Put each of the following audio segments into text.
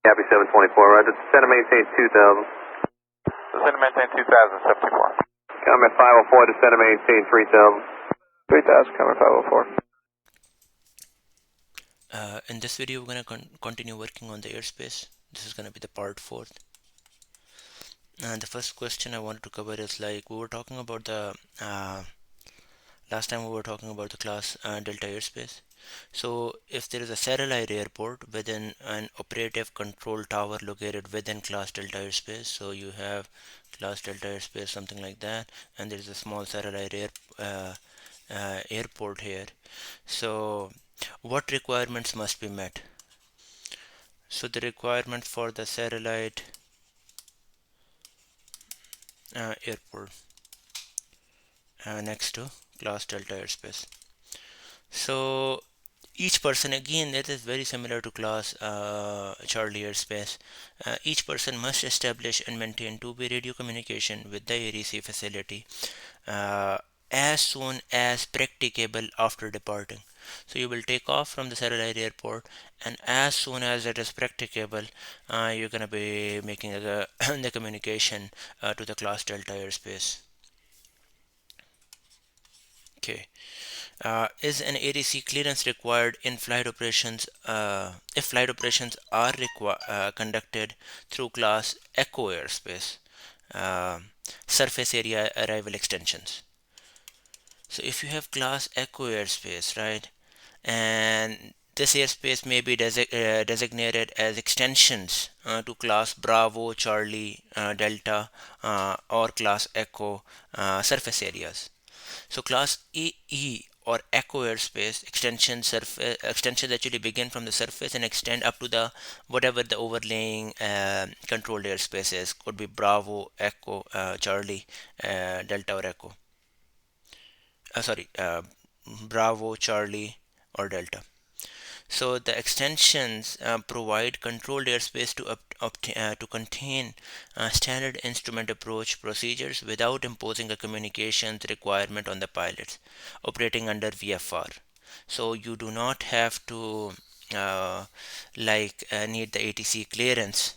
Copy 724, right. Center maintain 2000. Center maintain 2074. Comment 504 to center maintain 3000. 3000, comment 504. In this video, we're going to continue working on the airspace. This is going to be the part 4. And the first question I wanted to cover is, like, we were talking about the last time we were talking about the class Delta airspace. So if there is a satellite airport within an operative control tower located within class Delta airspace, so you have class Delta airspace, something like that, and there is a small satellite airport here. So what requirements must be met? So the requirement for the satellite airport next to class Delta airspace. So each person, again, it is very similar to class Charlie airspace. Each person must establish and maintain two-way radio communication with the ADC facility as soon as practicable after departing. So you will take off from the satellite airport, and as soon as it is practicable, you're going to be making the communication to the class Delta airspace. Okay. Is an ADC clearance required in flight operations if flight operations are conducted through class Echo airspace surface area arrival extensions? So if you have class Echo airspace, right, and this airspace may be designated as extensions to class Bravo, Charlie, Delta, or class Echo surface areas. So class EE or Echo airspace extensions actually begin from the surface and extend up to the whatever the overlaying controlled airspace is. Could be Bravo, Echo, Charlie, Delta, or Echo. Bravo, Charlie, or Delta. So the extensions provide controlled airspace to contain standard instrument approach procedures without imposing a communications requirement on the pilots operating under VFR. So you do not have to need the ATC clearance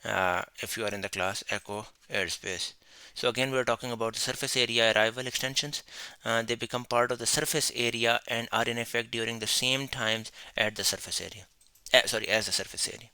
if you are in the class Echo airspace. So again, we're talking about the surface area arrival extensions. They become part of the surface area and are in effect during the same times at the surface area. As the surface area.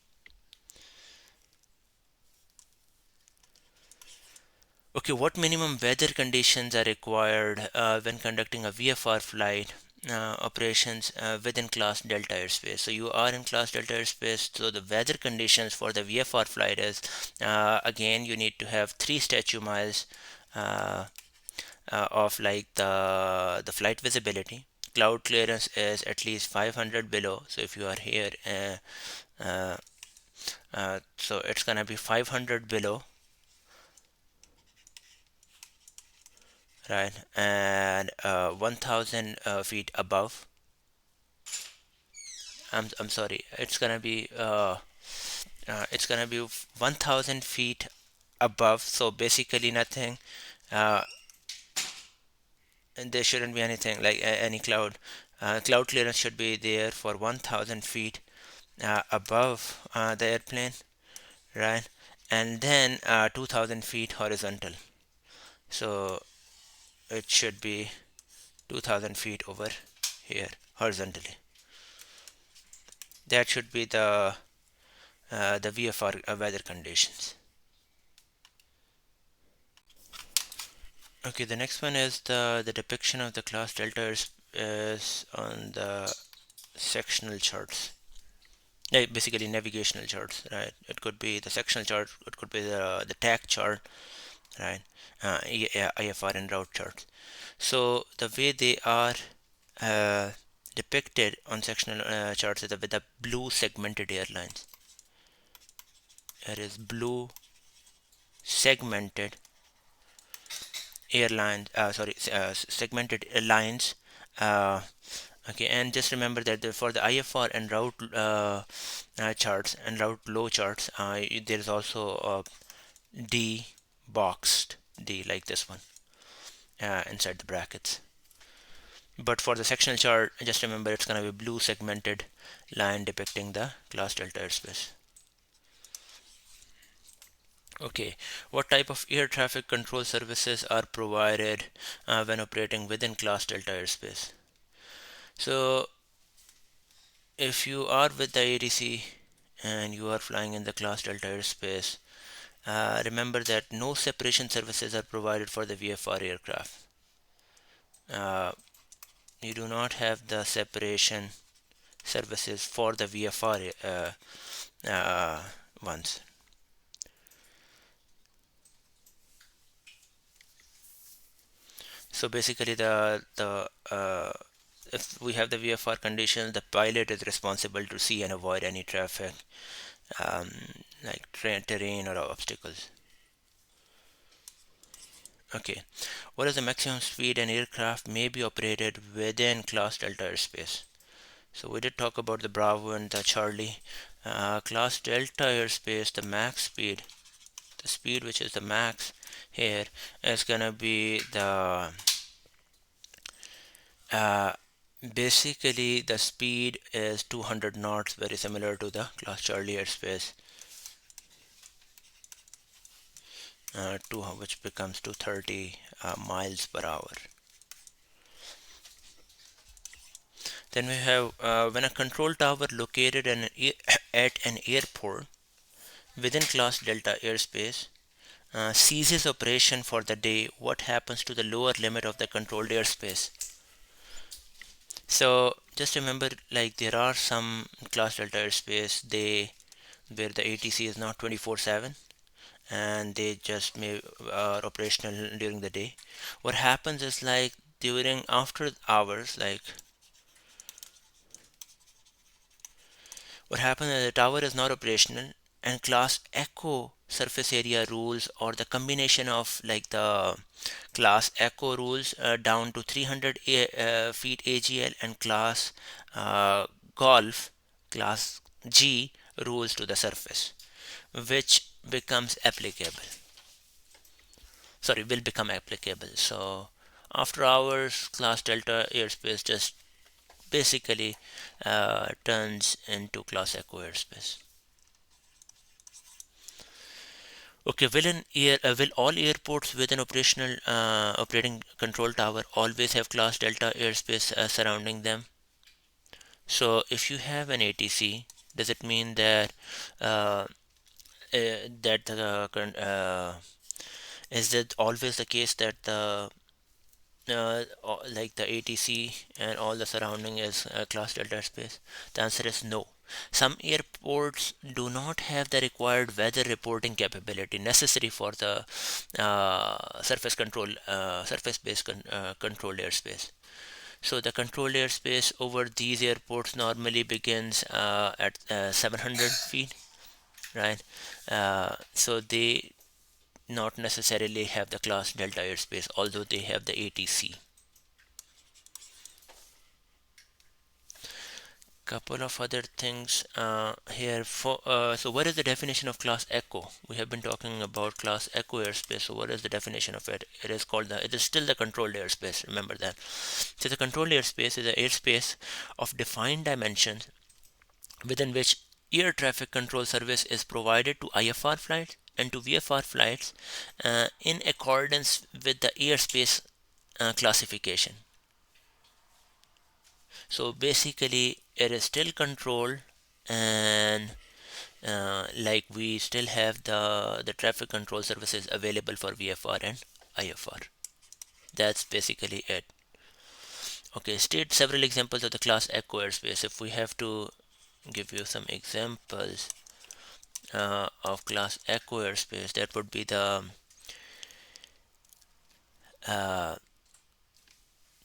Okay, what minimum weather conditions are required when conducting a VFR flight operations within class Delta airspace? So you are in class Delta airspace, so the weather conditions for the VFR flight is again, you need to have 3 statute miles of like the flight visibility. Cloud clearance is at least 500 below. So if you are here, so it's gonna be 500 below, right? And 1000 feet above. I'm sorry. It's gonna be 1000 feet above. So basically nothing. And there shouldn't be anything like any cloud. Cloud clearance should be there for 1000 feet above the airplane, right? And then 2000 feet horizontal. So it should be 2000 feet over here horizontally. That should be the VFR weather conditions. Okay, the next one is the depiction of the class Delta is on the sectional charts. Basically navigational charts, right? It could be the sectional chart, it could be the TAC chart, right? IFR and route charts. So the way they are depicted on sectional charts is with the blue segmented airlines. It is blue segmented airlines, segmented lines. Okay, and just remember that for the IFR and route charts and route low charts, there is also a D boxed D like this one inside the brackets. But for the sectional chart, just remember it's going to be blue segmented line depicting the class Delta airspace. Okay, what type of air traffic control services are provided when operating within Class Delta airspace? So if you are with the ATC and you are flying in the Class Delta airspace, remember that no separation services are provided for the VFR aircraft. You do not have the separation services for the VFR ones. So basically, if we have the VFR condition, the pilot is responsible to see and avoid any traffic, um, like terrain or obstacles. Okay, what is the maximum speed an aircraft may be operated within Class Delta airspace? So we did talk about the Bravo and the Charlie. Class Delta airspace, the max speed, the speed which is the max here is gonna be the uh, basically the speed is 200 knots, very similar to the Class Charlie airspace, which becomes 230 miles per hour. Then we have when a control tower located at an airport within Class Delta airspace ceases operation for the day, what happens to the lower limit of the controlled airspace? So just remember, like there are some Class Delta airspace where the ATC is not 24/7 and they just may are operational during the day. What happens is like during after hours, like what happens is the tower is not operational and class echo surface area rules, or the combination of like the class echo rules down to 300 feet AGL and class golf class G rules to the surface, which becomes applicable, sorry, will become applicable. So after hours, Class Delta airspace just basically turns into Class Echo airspace. Okay, will all airports with an operational operating control tower always have Class Delta airspace surrounding them? So if you have an ATC, does it mean that that is it always the case that the like the ATC and all the surrounding is Class Delta space? The answer is no. Some airports do not have the required weather reporting capability necessary for the surface-based controlled airspace. So the controlled airspace over these airports normally begins at 700 feet, right? So they not necessarily have the Class Delta airspace, although they have the ATC. Couple of other things here. So what is the definition of Class Echo? We have been talking about Class Echo airspace. So what is the definition of it? It is still the controlled airspace. Remember that. So the controlled airspace is an airspace of defined dimensions within which air traffic control service is provided to IFR flights and to VFR flights in accordance with the airspace classification. So basically, it is still controlled, and like we still have the traffic control services available for VFR and IFR. That's basically it. Okay, state several examples of the class echo airspace. If we have to give you some examples of class echo airspace, that would be the uh,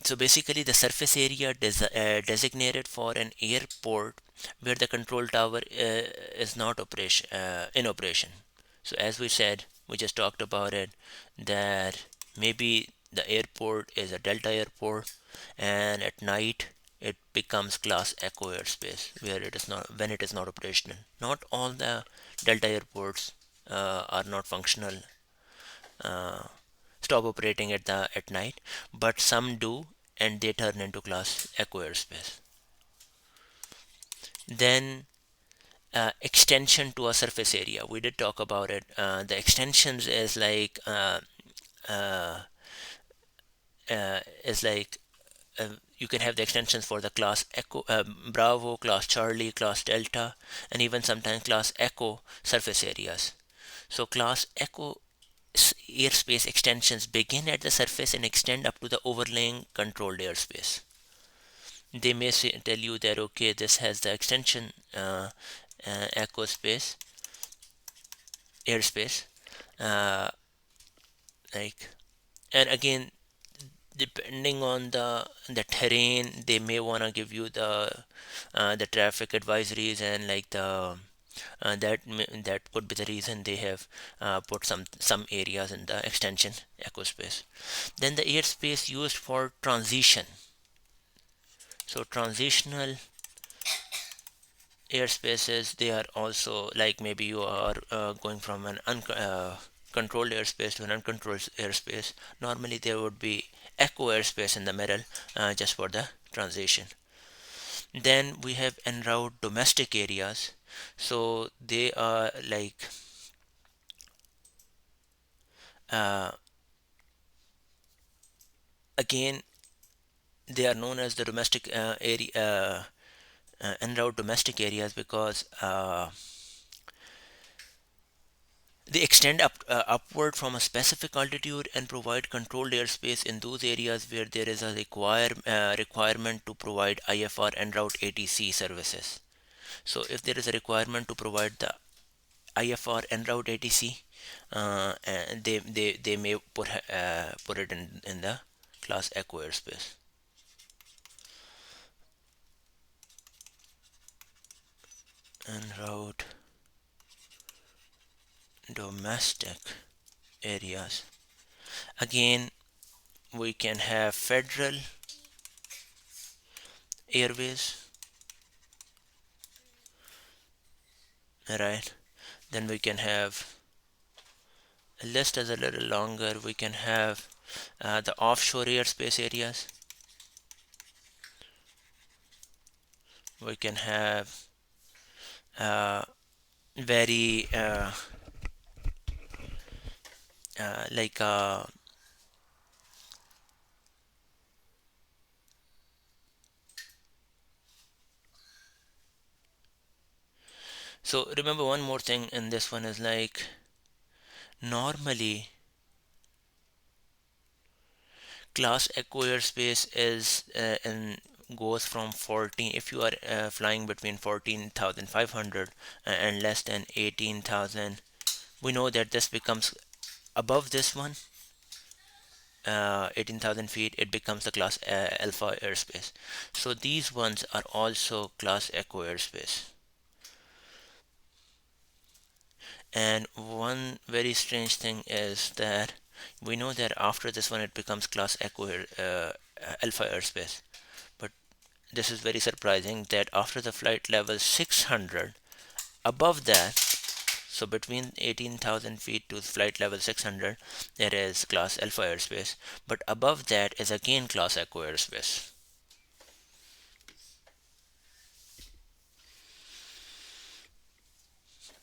so basically the surface area designated for an airport where the control tower is not in operation. So as we said, we just talked about it, that maybe the airport is a Delta airport and at night it becomes class echo airspace where it is not, when it is not operational. Not all the Delta airports are not functional, uh, stop operating at night, but some do, and they turn into class echo airspace. Then extension to a surface area. We did talk about it. The extensions uh, is like you can have the extensions for the class Echo, Bravo, class Charlie, class Delta, and even sometimes class Echo surface areas. So class Echo airspace extensions begin at the surface and extend up to the overlaying controlled airspace. They may tell you that okay, this has the extension Echo space airspace, uh, like, and again, depending on the terrain, they may want to give you the traffic advisories, and like the that could be the reason they have put some areas in the extension echo space. Then the airspace used for transition. So transitional airspaces, they are also like maybe you are going from an controlled airspace to an uncontrolled airspace. Normally there would be echo airspace in the middle, just for the transition. Then we have en route domestic areas. So they are like uh, again, they are known as the domestic area, en route domestic areas, because they extend upward from a specific altitude and provide controlled airspace in those areas where there is a requirement to provide IFR en route ATC services. So if there is a requirement to provide the IFR en route ATC, and they may put it in the class Echo airspace. En route domestic areas. Again, we can have Federal Airways, right? Then we can have, the list is a little longer. We can have the offshore airspace areas. We can have uh, very like so remember one more thing in this one is like, normally class Echo airspace is in goes from 14, if you are flying between 14,500 and less than 18,000. We know that this becomes above this one, 18,000 feet, it becomes the class Alpha airspace. So these ones are also class Echo airspace. And one very strange thing is that we know that after this one it becomes class Echo Alpha airspace. But this is very surprising that after the flight level 600, above that, so between 18,000 feet to flight level 600, there is class Alpha airspace, but above that is again class Echo airspace.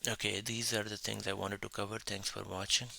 Okay, these are the things I wanted to cover. Thanks for watching.